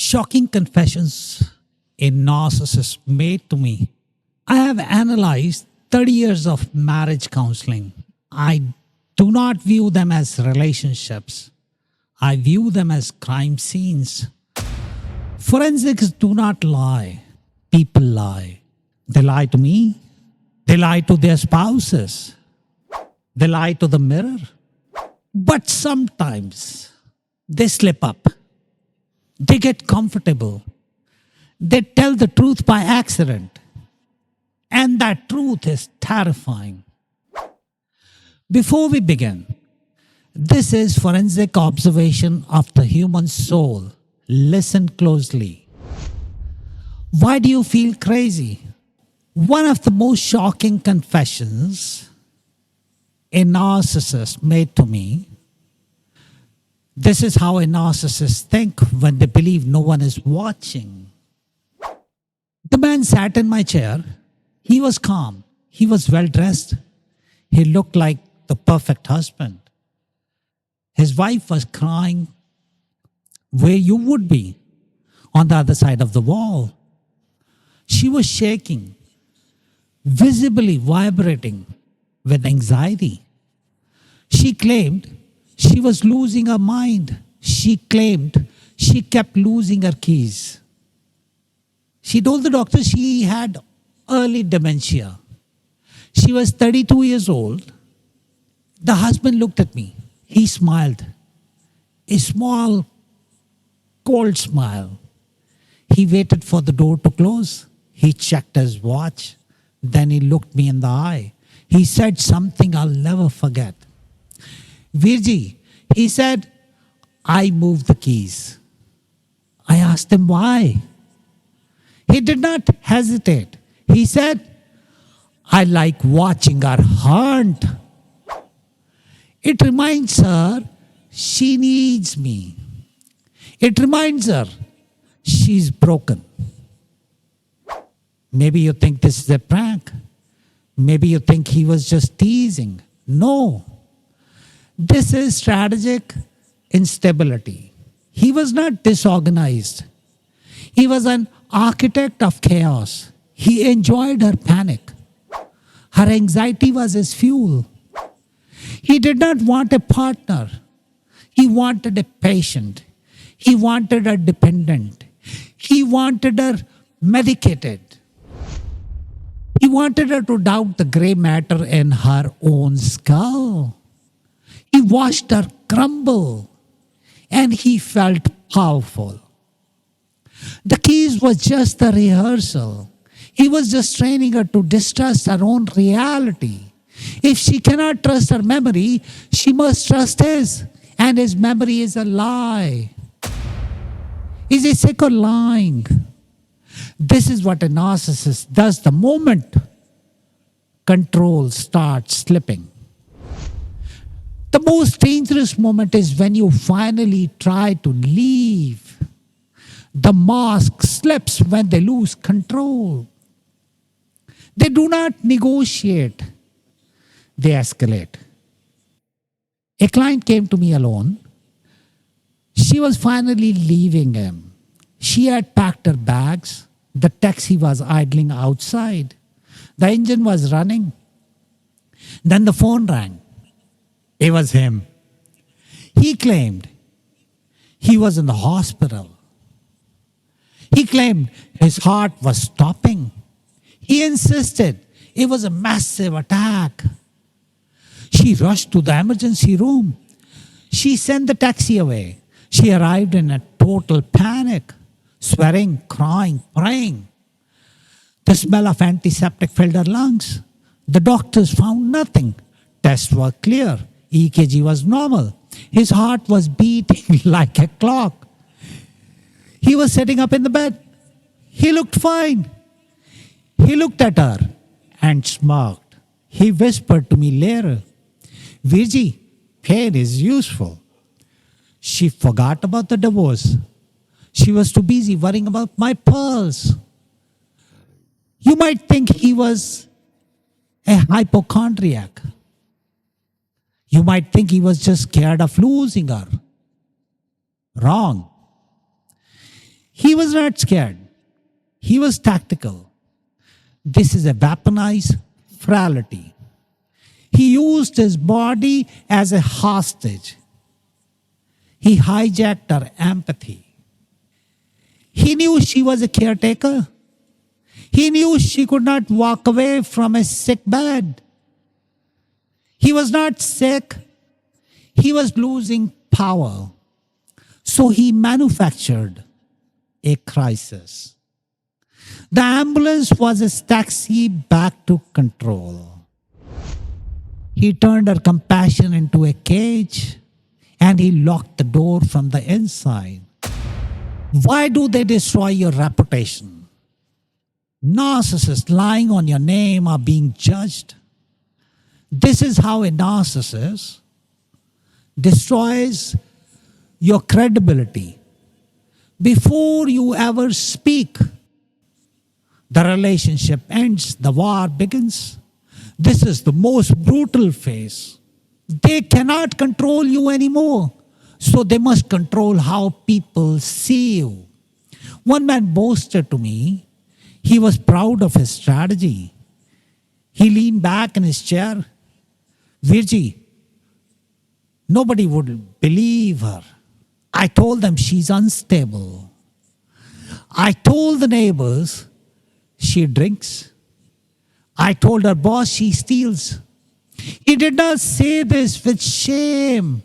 Shocking confessions a narcissist made to me. I have analyzed 30 years of marriage counseling. I do not view them as relationships. I view them as crime scenes. Forensics do not lie. People lie. They lie to me. They lie to their spouses. They lie to the mirror. But sometimes they slip up. They get comfortable. They tell the truth by accident. And that truth is terrifying. Before we begin, this is forensic observation of the human soul. Listen closely. Why do you feel crazy? One of the most shocking confessions a narcissist made to me. This is how a narcissist think when they believe no one is watching. The man sat in my chair. He was calm. He was well dressed. He looked like the perfect husband. His wife was crying where you would be, on the other side of the wall. She was shaking, visibly vibrating with anxiety. She claimed she was losing her mind. She claimed she kept losing her keys. She told the doctor she had early dementia. She was 32 years old. The husband looked at me. He smiled. A small, cold smile. He waited for the door to close. He checked his watch. Then he looked me in the eye. He said something I'll never forget. Virji, he said, I moved the keys. I asked him why. He did not hesitate. He said, I like watching her hunt. It reminds her she needs me. It reminds her she's broken. Maybe you think this is a prank. Maybe you think he was just teasing. No. This is strategic instability. He was not disorganized. He was an architect of chaos. He enjoyed her panic. Her anxiety was his fuel. He did not want a partner. He wanted a patient. He wanted her dependent. He wanted her medicated. He wanted her to doubt the gray matter in her own skull. He watched her crumble, and he felt powerful. The keys was just the rehearsal. He was just training her to distrust her own reality. If she cannot trust her memory, she must trust his, and his memory is a lie. Is he sick or lying? This is what a narcissist does the moment control starts slipping. The most dangerous moment is when you finally try to leave. The mask slips when they lose control. They do not negotiate. They escalate. A client came to me alone. She was finally leaving him. She had packed her bags. The taxi was idling outside. The engine was running. Then the phone rang. It was him. He claimed he was in the hospital. He claimed his heart was stopping. He insisted it was a massive attack. She rushed to the emergency room. She sent the taxi away. She arrived in a total panic, swearing, crying, praying. The smell of antiseptic filled her lungs. The doctors found nothing. Tests were clear. EKG was normal. His heart was beating like a clock. He was sitting up in the bed. He looked fine. He looked at her and smirked. He whispered to me later, Virji, pain is useful. She forgot about the divorce. She was too busy worrying about my pearls. You might think he was a hypochondriac. You might think he was just scared of losing her. Wrong. He was not scared. He was tactical. This is a weaponized frailty. He used his body as a hostage. He hijacked her empathy. He knew she was a caretaker. He knew she could not walk away from a sick bed. He was not sick. He was losing power. So he manufactured a crisis. The ambulance was his taxi back to control. He turned her compassion into a cage and he locked the door from the inside. Why do they destroy your reputation? Narcissists lying on your name are being judged. This is how a narcissist destroys your credibility. Before you ever speak, the relationship ends, the war begins. This is the most brutal phase. They cannot control you anymore, so they must control how people see you. One man boasted to me, he was proud of his strategy. He leaned back in his chair. Virji, nobody would believe her. I told them she's unstable. I told the neighbors she drinks. I told her boss she steals. He did not say this with shame.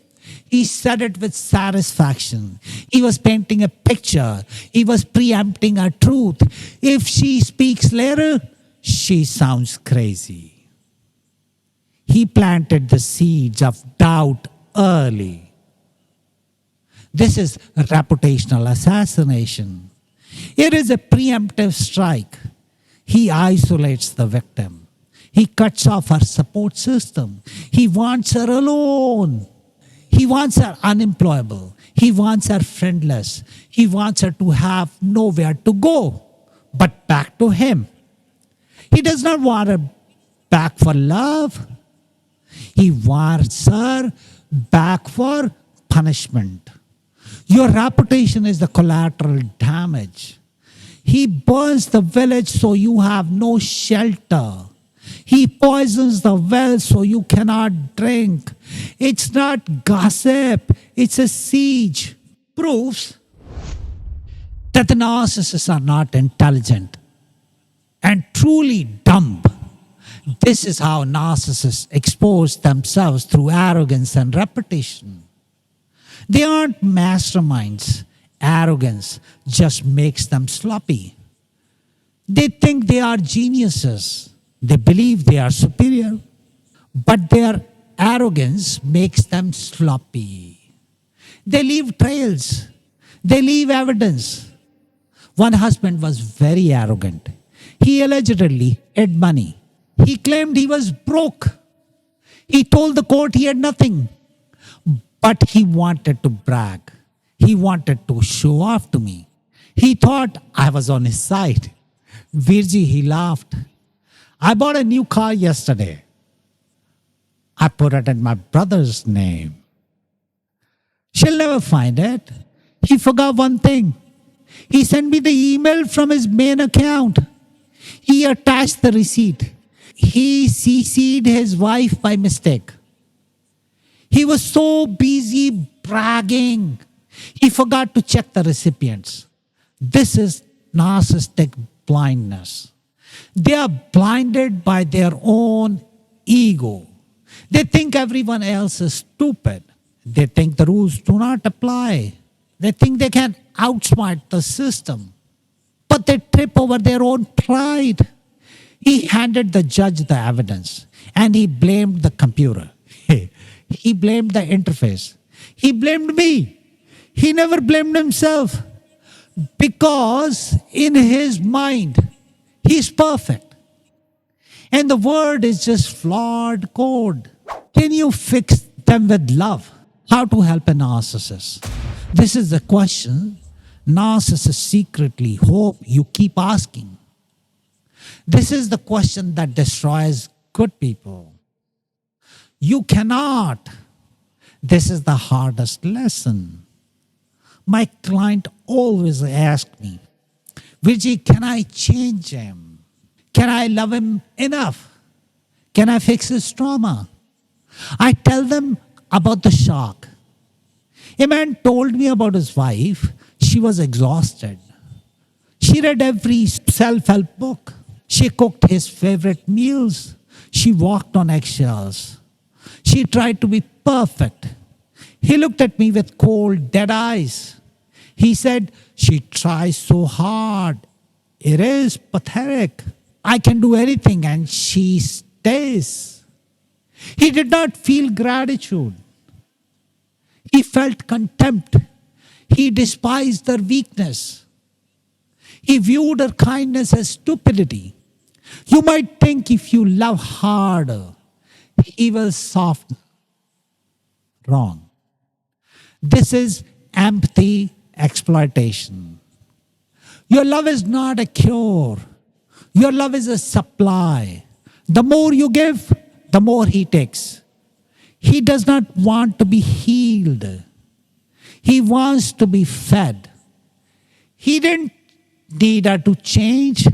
He said it with satisfaction. He was painting a picture. He was preempting her truth. If she speaks later, she sounds crazy. He planted the seeds of doubt early. This is reputational assassination. It is a preemptive strike. He isolates the victim. He cuts off her support system. He wants her alone. He wants her unemployable. He wants her friendless. He wants her to have nowhere to go but back to him. He does not want her back for love. He wants her back for punishment. Your reputation is the collateral damage. He burns the village so you have no shelter. He poisons the well so you cannot drink. It's not gossip, it's a siege. Proves that the narcissists are not intelligent and truly dumb. This is how narcissists expose themselves through arrogance and repetition. They aren't masterminds. Arrogance just makes them sloppy. They think they are geniuses. They believe they are superior. But their arrogance makes them sloppy. They leave trails. They leave evidence. One husband was very arrogant. He allegedly hid money. He claimed he was broke. He told the court he had nothing. But he wanted to brag. He wanted to show off to me. He thought I was on his side. Virji, he laughed. I bought a new car yesterday. I put it in my brother's name. She'll never find it. He forgot one thing. He sent me the email from his main account. He attached the receipt. He CC'd his wife by mistake. He was so busy bragging. He forgot to check the recipients. This is narcissistic blindness. They are blinded by their own ego. They think everyone else is stupid. They think the rules do not apply. They think they can outsmart the system. But they trip over their own pride. He handed the judge the evidence and he blamed the computer. He blamed the interface. He blamed me. He never blamed himself because in his mind, he's perfect. And the word is just flawed code. Can you fix them with love? How to help a narcissist? This is the question narcissists secretly hope you keep asking. This is the question that destroys good people. You cannot. This is the hardest lesson. My client always asks me, Vijay, can I change him? Can I love him enough? Can I fix his trauma? I tell them about the shock. A man told me about his wife. She was exhausted. She read every self help book. She cooked his favorite meals. She walked on eggshells. She tried to be perfect. He looked at me with cold, dead eyes. He said, she tries so hard. It is pathetic. I can do anything and she stays. He did not feel gratitude. He felt contempt. He despised her weakness. He viewed her kindness as stupidity. You might think if you love harder, he will soften. Wrong. This is empathy exploitation. Your love is not a cure. Your love is a supply. The more you give, the more he takes. He does not want to be healed. He wants to be fed. He didn't need her to change.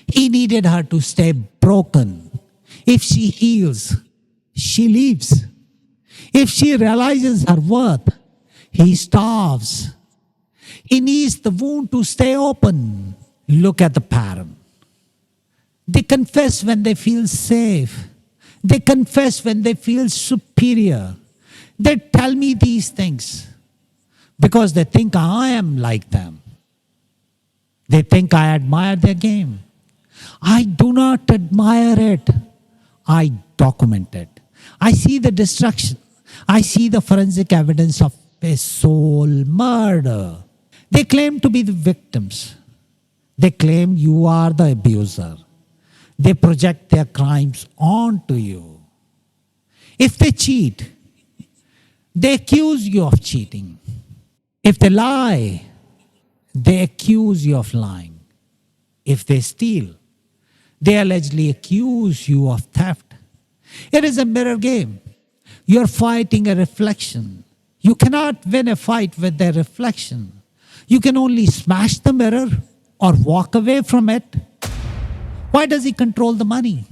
He needed her to stay broken. If she heals, she leaves. If she realizes her worth, he starves. He needs the wound to stay open. Look at the pattern. They confess when they feel safe. They confess when they feel superior. They tell me these things because they think I am like them. They think I admire their game. I do not admire it. I document it. I see the destruction. I see the forensic evidence of a soul murder. They claim to be the victims. They claim you are the abuser. They project their crimes onto you. If they cheat, they accuse you of cheating. If they lie, they accuse you of lying. If they steal, they allegedly accuse you of theft. It is a mirror game. You're fighting a reflection. You cannot win a fight with their reflection. You can only smash the mirror or walk away from it. Why does he control the money?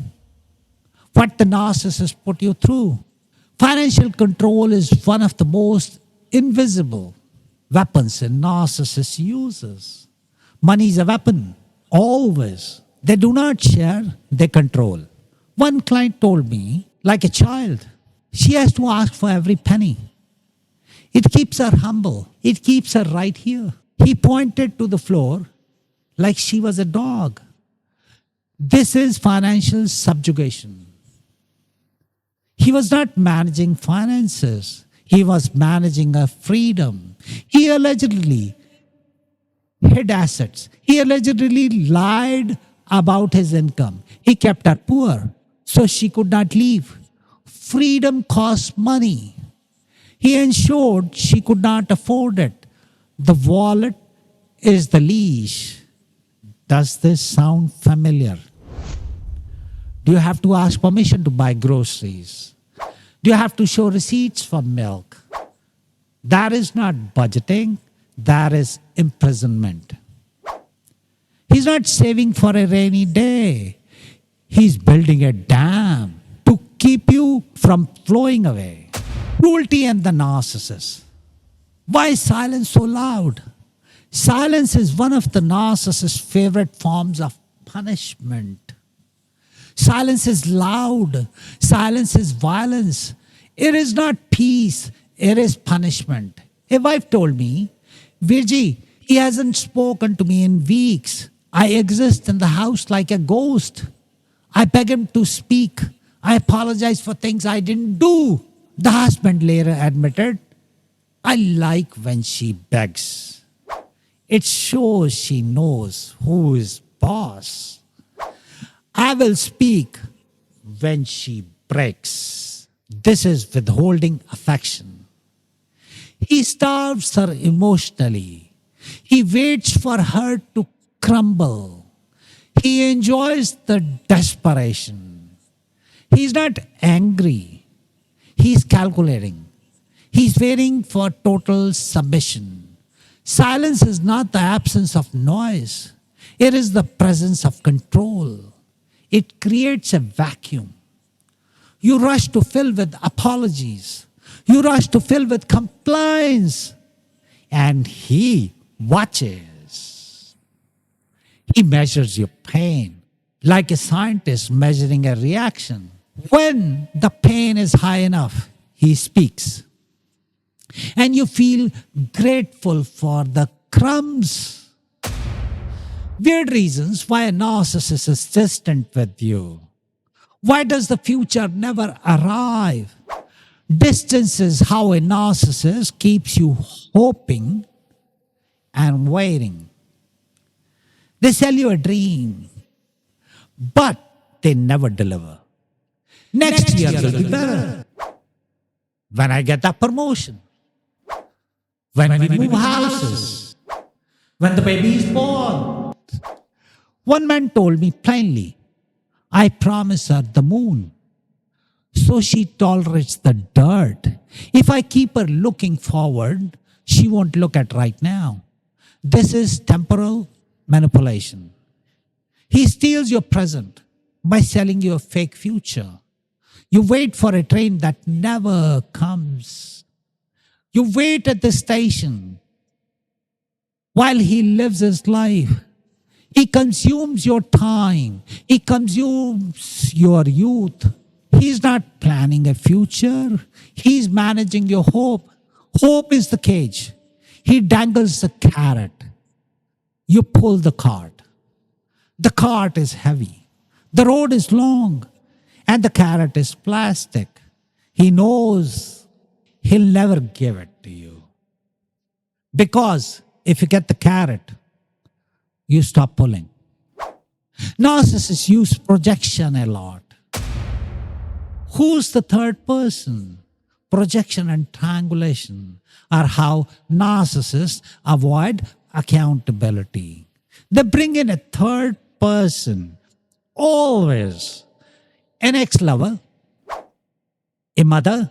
What the narcissist put you through? Financial control is one of the most invisible weapons a narcissist uses. Money is a weapon, always. They do not share, they control. One client told me, like a child, she has to ask for every penny. It keeps her humble. It keeps her right here. He pointed to the floor like she was a dog. This is financial subjugation. He was not managing finances. He was managing her freedom. He allegedly hid assets. He allegedly lied about his income. He kept her poor so she could not leave. Freedom costs money. He ensured she could not afford it. The wallet is the leash. Does this sound familiar? Do you have to ask permission to buy groceries? Do you have to show receipts for milk? That is not budgeting. That is imprisonment. He's not saving for a rainy day. He's building a dam to keep you from flowing away. Cruelty and the narcissist. Why is silence so loud? Silence is one of the narcissist's favorite forms of punishment. Silence is loud. Silence is violence. It is not peace. It is punishment. A wife told me, Virji, he hasn't spoken to me in weeks. I exist in the house like a ghost. I beg him to speak. I apologize for things I didn't do. The husband later admitted, I like when she begs. It shows she knows who is boss. I will speak when she breaks. This is withholding affection. He starves her emotionally. He waits for her to crumble. He enjoys the desperation. He's not angry. He's calculating. He's waiting for total submission. Silence is not the absence of noise, it is the presence of control. It creates a vacuum. You rush to fill with apologies, you rush to fill with compliance, and he watches. He measures your pain like a scientist measuring a reaction. When the pain is high enough, he speaks. And you feel grateful for the crumbs. Weird reasons why a narcissist is distant with you. Why does the future never arrive? Distance is how a narcissist keeps you hoping and waiting. They sell you a dream, but they never deliver. Next year will be better. When I get that promotion. When we move houses. When the baby is born. One man told me plainly, I promise her the moon. So she tolerates the dirt. If I keep her looking forward, she won't look at right now. This is temporal manipulation. He steals your present by selling you a fake future. You wait for a train that never comes. You wait at the station while he lives his life. He consumes your time. He consumes your youth. He's not planning a future. He's managing your hope. Hope is the cage. He dangles the carrot. You pull the cart. The cart is heavy. The road is long. And the carrot is plastic. He knows he'll never give it to you. Because if you get the carrot, you stop pulling. Narcissists use projection a lot. Who's the third person? Projection and triangulation are how narcissists avoid accountability. They bring in a third person, always. An ex-lover, a mother,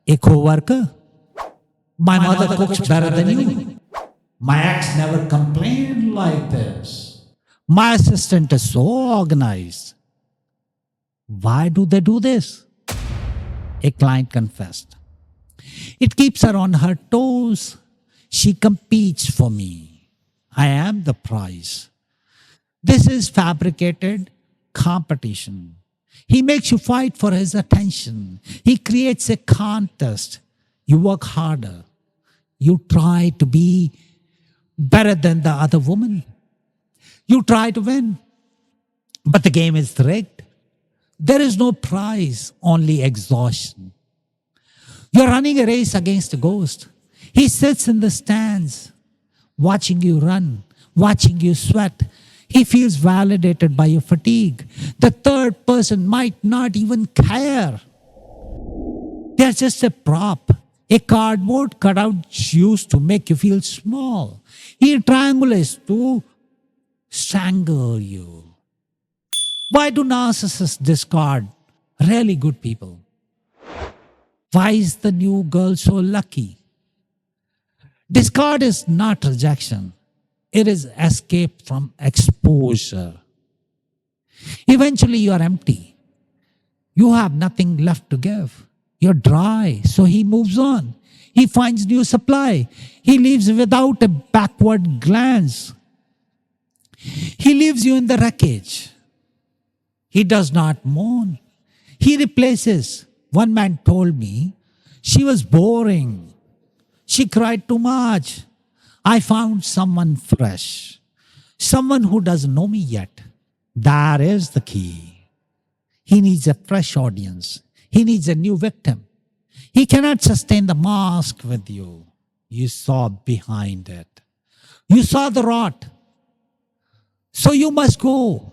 a co-worker. My mother cooks better than you. My ex never complained like this. My assistant is so organized. Why do they do this? A client confessed. It keeps her on her toes. She competes for me. I am the prize. This is fabricated competition. He makes you fight for his attention. He creates a contest. You work harder. You try to be better than the other woman. You try to win. But the game is rigged. There is no prize, only exhaustion. You're running a race against a ghost. He sits in the stands, watching you run, watching you sweat. He feels validated by your fatigue. The third person might not even care. They're just a prop, a cardboard cutout used to make you feel small. He triangulates to strangle you. Why do narcissists discard really good people? Why is the new girl so lucky? Discard is not rejection. It is escape from exposure. Eventually you are empty. You have nothing left to give. You're dry, so he moves on. He finds new supply. He leaves without a backward glance. He leaves you in the wreckage. He does not mourn. He replaces. One man told me, she was boring. She cried too much. I found someone fresh. Someone who doesn't know me yet. That is the key. He needs a fresh audience. He needs a new victim. He cannot sustain the mask with you. You saw behind it. You saw the rot. So you must go.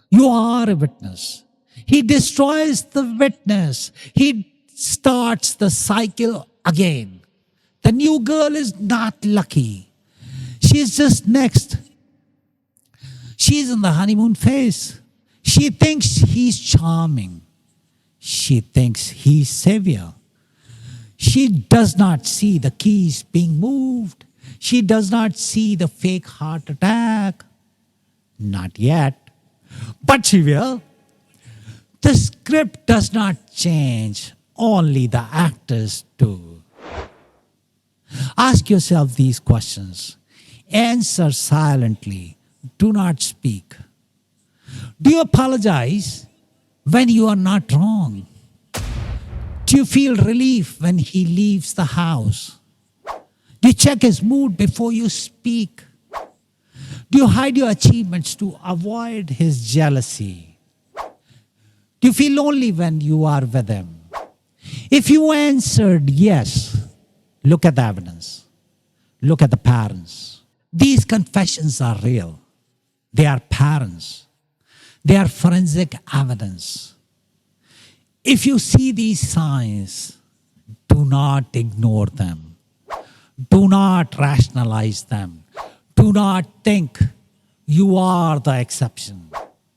You are a witness. He destroys the witness. He starts the cycle again. The new girl is not lucky. She's just next. She's in the honeymoon phase. She thinks he's charming. She thinks he's savior. She does not see the keys being moved. She does not see the fake heart attack. Not yet. But she will. The script does not change, only the actors do. Ask yourself these questions. Answer silently. Do not speak. Do you apologize when you are not wrong? Do you feel relief when he leaves the house? Do you check his mood before you speak? Do you hide your achievements to avoid his jealousy? Do you feel lonely when you are with him? If you answered yes, look at the evidence. Look at the patterns. These confessions are real. They are patterns. They are forensic evidence. If you see these signs, do not ignore them. Do not rationalize them. Do not think you are the exception.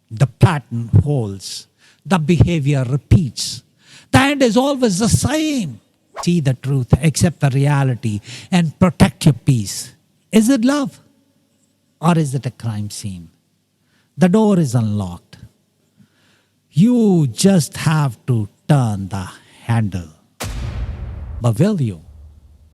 The pattern holds. The behavior repeats. The end is always the same. See the truth, accept the reality, and protect your peace. Is it love? Or is it a crime scene? The door is unlocked. You just have to turn the handle. But will you?